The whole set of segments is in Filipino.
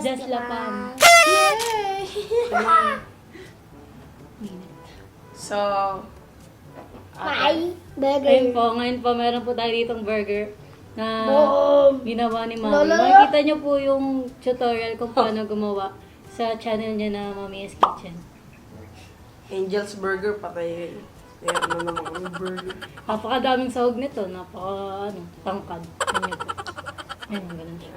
Just Lafam. Yay! So, Ay, burger. ngayon po, meron po tayo ditong burger na Boom! ginawa ni Mami. Lolo! Makikita niyo po yung tutorial kung paano gumawa sa channel niya na Mami's Kitchen. Angel's Burger, patay. Meron na naman kami burger. Napakadaming sahog nito. Tangkad. Ganyan po. Ayan, ganun siya.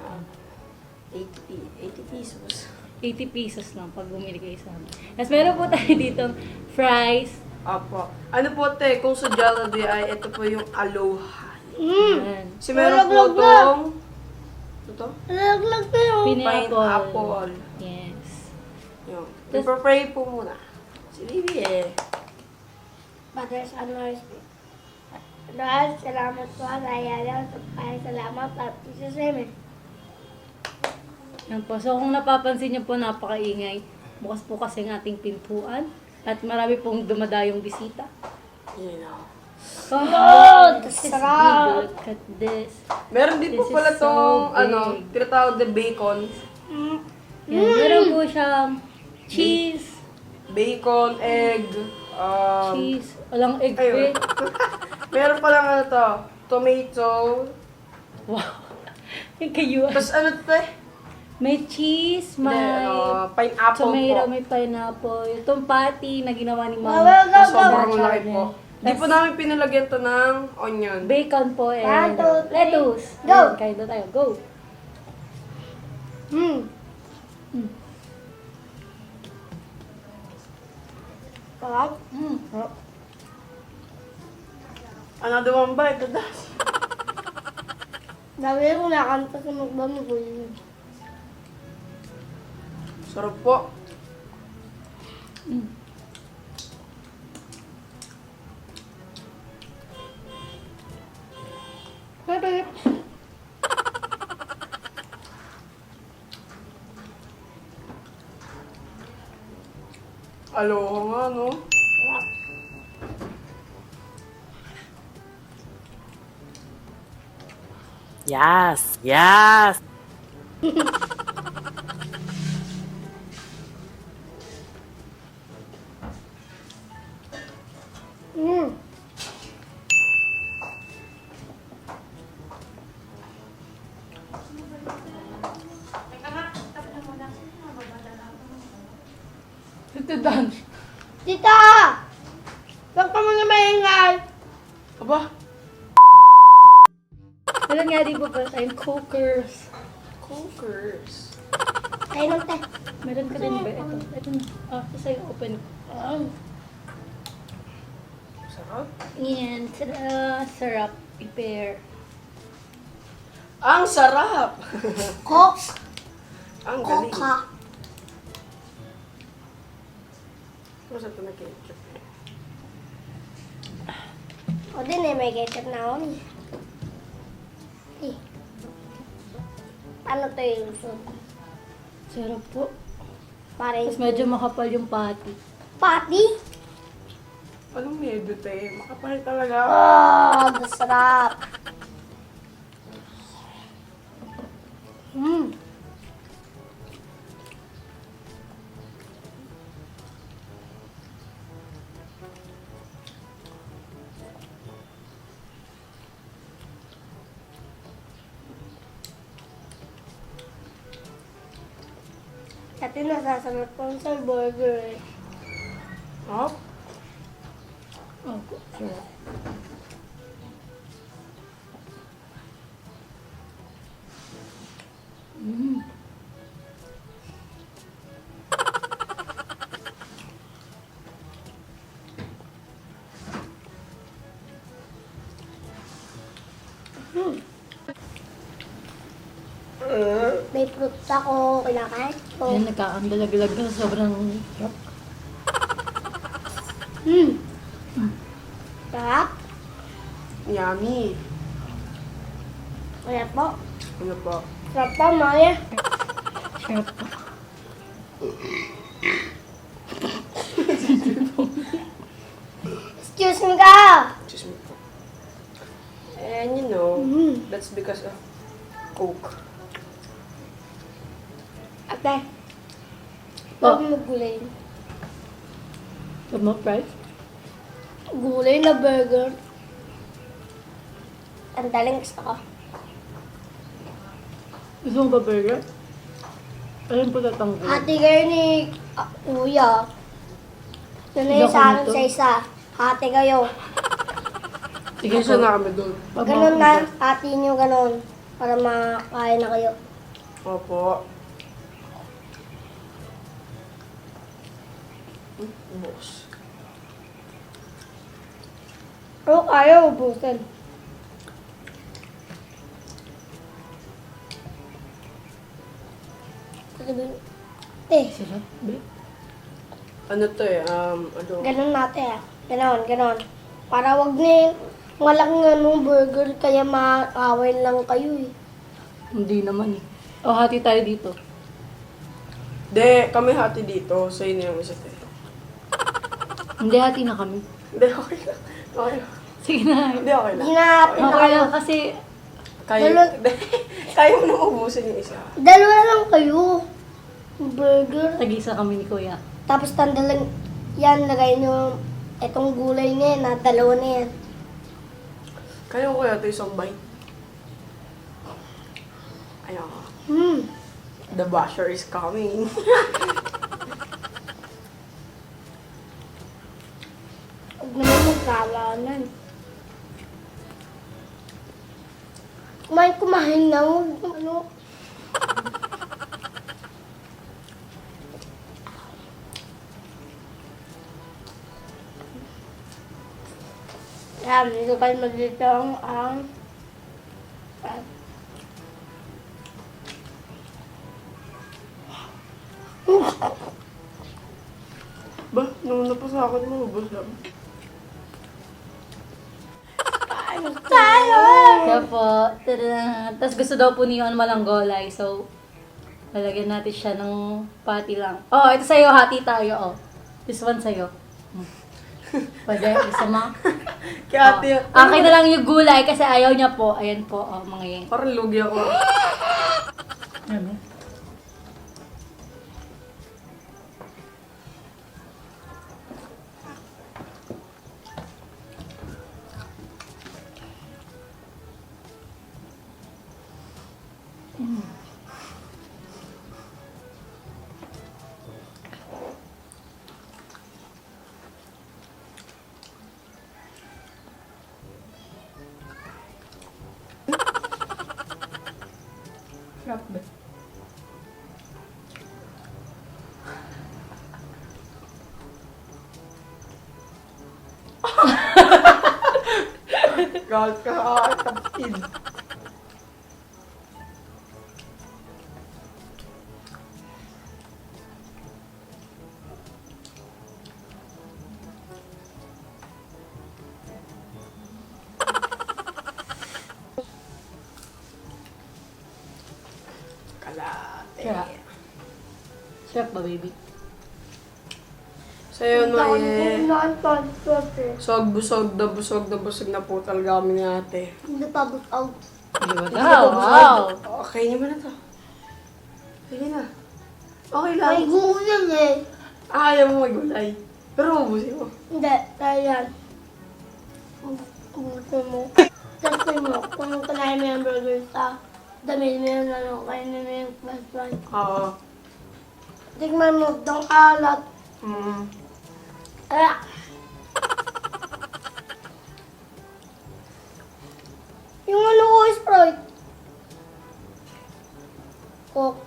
80 pesos. 80 pesos lang pag bumili kayo sa amin. Tapos meron po tayo ditong fries. Apo. Ano po, te, kung sa Jollibee ay ito po yung Aloha. Ayan. Si meron po itong... Ito? Laglag na yun. Pineapple. Yes. Yung. Ipapray po muna. Si Bibi eh. Brothers and Lord, salamat po sa ayaw. Ay, salamat at isasamin. Yan po. So kung napapansin niyo po, napakaingay. Bukas po kasi ang ating pintuan. At marami pong dumadayong bisita. You know. Oh, this is sarap. big. Look at this. Meron din po This is pala so tong, big. tinatawag na bacon. Yan. Meron po siyang cheese. Bacon, egg, Cheese. Walang egg ayun. eh. Meron palang ano to, tomato. Wow. Yung kayo. Tapos ano to eh? May cheese, may Pineapple tomato, po. may pineapple. Itong patty na ginawa ni Mama. Tapos sobrang laki po. Di Tas po namin pinalagyan to ng onion. bacon po and 1, 2, 3. lettuce. Go! Ayan, kain na tayo. Go! Sarap. Sarap. Another one bite, dadas. Dami ko nakanta sa mukbang ko yun. Sarap po. Sarap. Aloha nga, no? Yes, yes. Ito dan. Tita! Huwag ka muna maingay. Aba, Meron nga din po pala tayong cookers. cookers. Kain lang tayo. Meron ka din ba? Ito. Ito na. Ito sa'yo. Open. Sarap. Yan. Tada! Sarap. Prepare. Ang sarap! Coke. Ang galing. Coca. Masarap ito na ketchup. O din eh, may ketchup na ako eh. Eh. Ano to yung soup? Sarap po. Parang Tapos medyo makapal yung patty. patty? Anong medyo, te? Makapal talaga. Oh, masarap. Dati nasasanap ko sa burger eh. Oh? Oh, sarap. May fruits ako, kinakain ko. Yan, nagkakandalaglag na sobrang sarap. Sarap. Yummy. Kaya po. Ano po? Sarap po, Maya. Sarap po. Excuse me ka! Excuse me po. And you know, that's because of Coke. At Te. Oh. Huwag mo gulay. Huwag mo, fries? Gulay na burger. Ang daling gusto ko. Gusto mo ba burger? Ayun po tatanggal. Hati kayo ni Kuya. Yun na yung Hindi sa ako akin nito. sa isa. Hati kayo. Sige Isa po. na kami doon. Ganun na. Hati nyo ganun. Para makain na kayo. Opo. Boss. Pero kaya ubusan. Sarap, be. Ano to eh, ano? Ganun natin. Ganon. Para wag na yung malaking burger kaya maaway lang kayo eh. Hindi naman eh. O, hati tayo dito. De, kami hati dito. Sa'yo na yung isa tayo. Hindi, hati na kami. Hindi, okay lang. Okay lang. Sige na. Hindi, okay lang. Hindi na hati na Okay kayo. lang kasi Kaya, kaya mo na ubusin yung isa. Dalawa lang kayo. Burger. tag-isa kami ni Kuya. Tapos tandalan yan, lagay nyo itong gulay na yan, na dalawa na yan. Kaya ko kaya ito isang bite. Ayan. The basher is coming. Huwag naman magkalanan. Kumain na mo. Ano? Yan, dito kayo maglito ang Ba, nung napasa ako mo, ubos lang. tayo! Kaya po, tada! Tapos gusto daw po niyo walang gulay. So, lalagyan natin siya ng patty lang. Oh, ito sa'yo, hati tayo, oh. This one sa'yo. Pwede, isa mo. Kaya ate, Akin na lang yung gulay kasi ayaw niya po. Ayan po, oh, mga yan. parang lugi ako. Ano? Sarap ba? God ka, tapid. Kalate. Sarap. Sarap ba, baby? Sa'yo, Noye. Busog. Busog na po talaga kami ni ate. Hindi pa busog. Di ba daw? Wow! Okay niyo ba na to? Sige na. Okay lang. Ay, gulang eh. Ayaw mo magulay. Pero ubusin mo. Hindi, kaya yan. Gusto mo. Gusto mo, kung kanahin mo yung burger sa dami mo yung kainin mo yung plus one. Oo. Tignan mo, itong kalat. Ah! Yung ano ko, Sprite. Coke.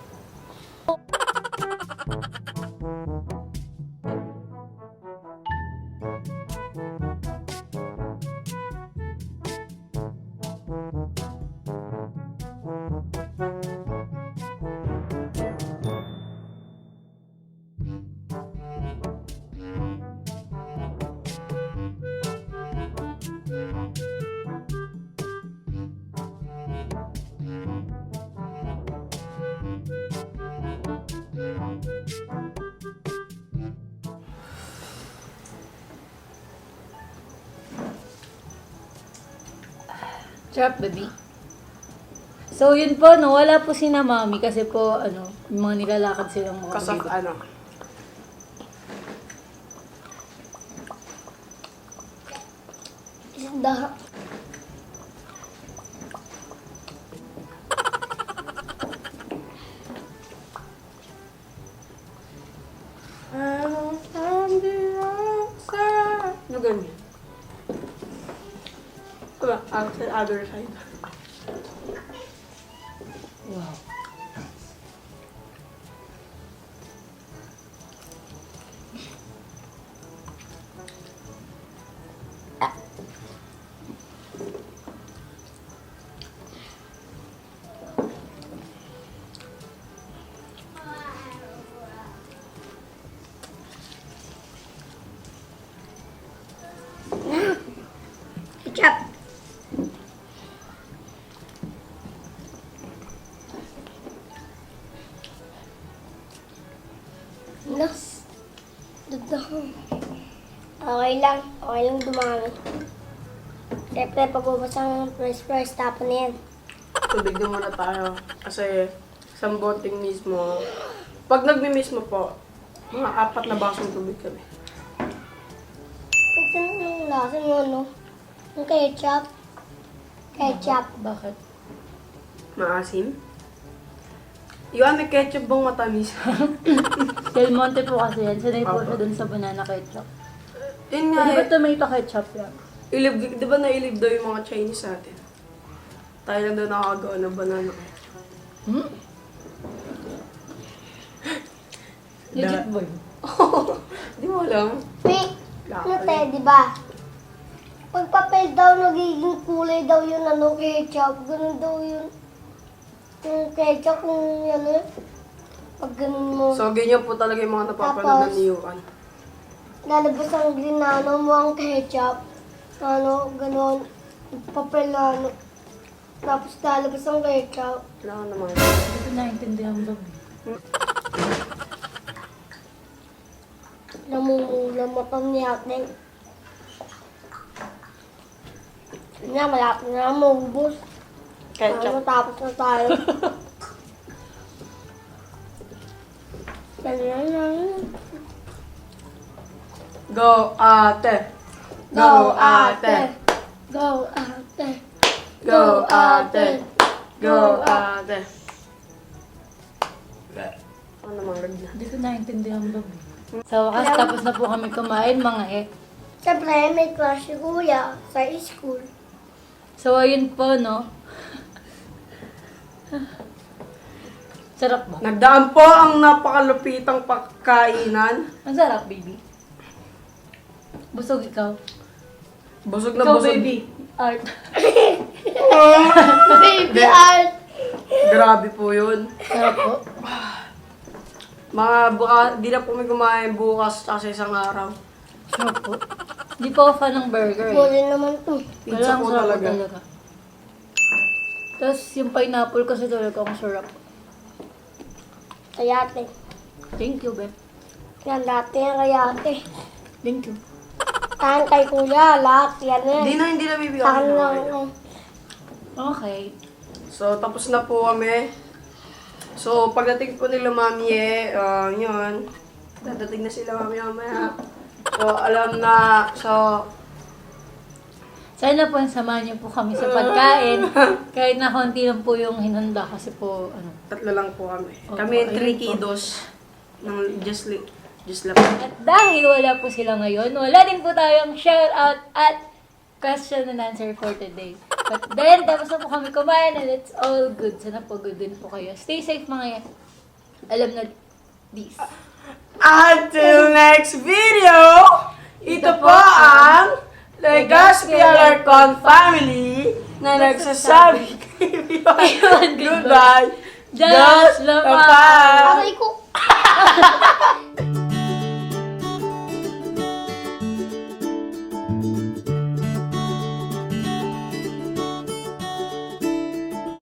Sarap, baby. So, yun po, no, wala po si na mami kasi po, yung mga nilalakad silang mga Kasaf, baby. Isda. Ano ganyan? Wala, other side. Wow. Ketchup. Nas. Dagdahan. Okay lang. Okay lang dumami. Siyempre, pag-ubos ang fries, tapon na yan. Tubig na muna tayo. Kasi, isang boteng mismo. Pag nagmi-mismo po, mga 4 na basong tubig kami. Ito yung lasa mo, no? Yung ketchup. Ketchup. Bakit? Maasim. Yung may ketchup bang matamis? Del Monte po kasi yan. Sanay po Opo. siya dun sa banana ketchup. Yun nga Di ba eh. tomato ketchup yan? Di ba nailib daw yung mga Chinese sa atin? Tayo lang daw nakakagawa ng banana ketchup. Hmm? Legit ba yun? Di mo alam? Wait, ano te, di ba? Pag papel daw, nagiging kulay daw yun, ketchup. Ganun daw yun. Yung ketchup, kung pag ganun mo, So, ganyan po talaga yung mga napapanood Tapos, ni Yuan. lalabas ang green na mo ang ketchup. Ganun, papel na tapos lalabas ang ketchup. Kailangan naman. Hindi ko naintindihan ba? Namumulamatang ni ate. Malapit na maubos. Ketchup. Tapos na tayo. Ganyan lang. Go, ate! Go, ate! Go, ate. Go, ate! Go, ate! Ano naman, ganda. Hindi ko naintindihan ba? Sa wakas, tapos na po kami kumain, mga Siyempre, may crush si kuya sa school. So, ayun po, no? Sarap ba? Nagdaan po ang napakalupitang pagkainan. Ang sarap, baby. Busog ikaw. Busog na Ikaw, busog. baby. Art. Baby art! Grabe po yun. Sarap po. Di na po may kumain bukas kasi isang araw. Sarap po. Hindi po ako fan ng burger eh. Muli naman to. Pizza Ang po sarap talaga. Tapos yung pineapple kasi talaga ang sarap. Kayate. Thank you, Beth. Yan, lahat yan kayate. Thank you. Tahan kay kuya, lahat yan yan. Hindi na bibigyan Tahan ko lang. na. Okay. So, tapos na po kami. So, pagdating po nila mami yun. Dadating na sila mamaya. So, alam na. So, Sana po samahan niyo po kami sa pagkain. Kahit na konti lang po yung hinanda kasi po, 3 lang po kami. Opo, Kami ayun 3 po. kiddos ng just Lafam. At dahil wala po sila ngayon, wala din po tayong shout out at question and answer for today. But then, tapos na po kami kumain and it's all good. Sana po good din po kayo. Stay safe mga yan. Alam na this. Until next video, ito po ang Legazpi Alarcon family na nagsasabi goodbye. Just Lafam!